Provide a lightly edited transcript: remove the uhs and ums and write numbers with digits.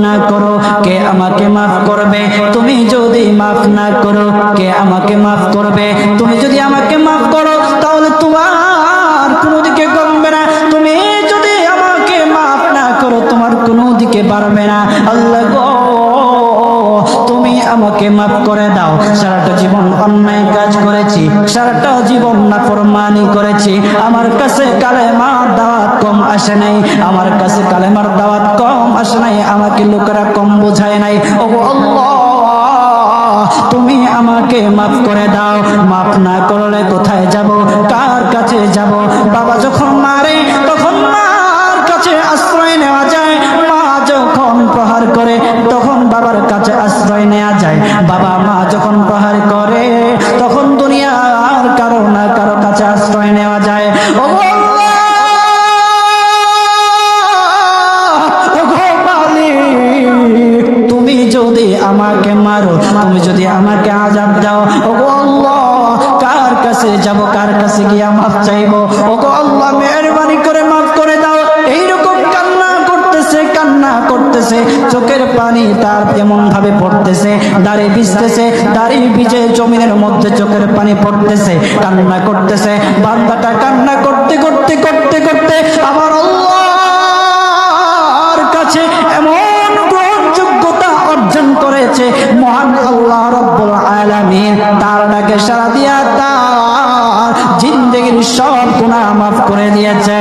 না করো কে আমাকে মাফ করবে? তুমি যদি মাফ না করো কে আমাকে মাফ করবে? তুমি যদি আমাকে মাফ করো তাহলে তোমার কোনো দিকে কমবে না, তুমি যদি আমাকে মাফ না করো তোমার কোনো দিকে বাড়বে না। আল্লাহ গো, তুমি আমাকে মাফ করে দাও। সারাটা জীবন অন্যায় কাজ করেছি, সারাটা জীবন নাফরমানি করেছি, আমার কাছে কালেমার দাওয়াত কম আসে নাই, আমার কাছে কালেমার দাওয়াত কম আসে নাই, আমাকে লোকেরা কম বোঝায় নাই। ও আল্লাহ, তুমি আমাকে মাফ করে দাও। মাফ না করলে কোথায় যাব, কার কাছে যাব? বাবা যখন মারে তখন মার কাছে আশ্রয় নেওয়া যায়, মা যখন প্রহার করে তখন বাবার কাছে আশ্রয় নেওয়া যায়, বাবা মা যখন প্রহার করে তখন দুনিয়ার কারো না কারো কাছে আশ্রয় নেওয়া যায়। ও তুমি যদি আমাকে মারো, তুমি যদি আমাকে আযাব দাও, ও গো আল্লাহ, কার কাছে যাব, কার কাছে গিয়ে মাফ চাইবো? ও গো আল্লাহ, মেহেরবানি করে মাফ করে দাও। এইরকম কান্না করতেছে, চোখের পানি তার এমন ভাবে পড়তেছে, দাড়ি ভিজতেছে, দাড়ি ভিজে জমিনের মধ্যে চোখের পানি পড়তেছে, কান্না করতেছে। বান্দাটা কান্না করতে করতে করতে করতে আমার আল্লাহর কাছে এমন যোগ্যতা অর্জন করেছে, মহান আল্লাহ রব্বুল আলামিন তার ডাকে সাড়া দিয়া তার জিন্দেগির সব গুনাহ মাফ করে দিয়েছে।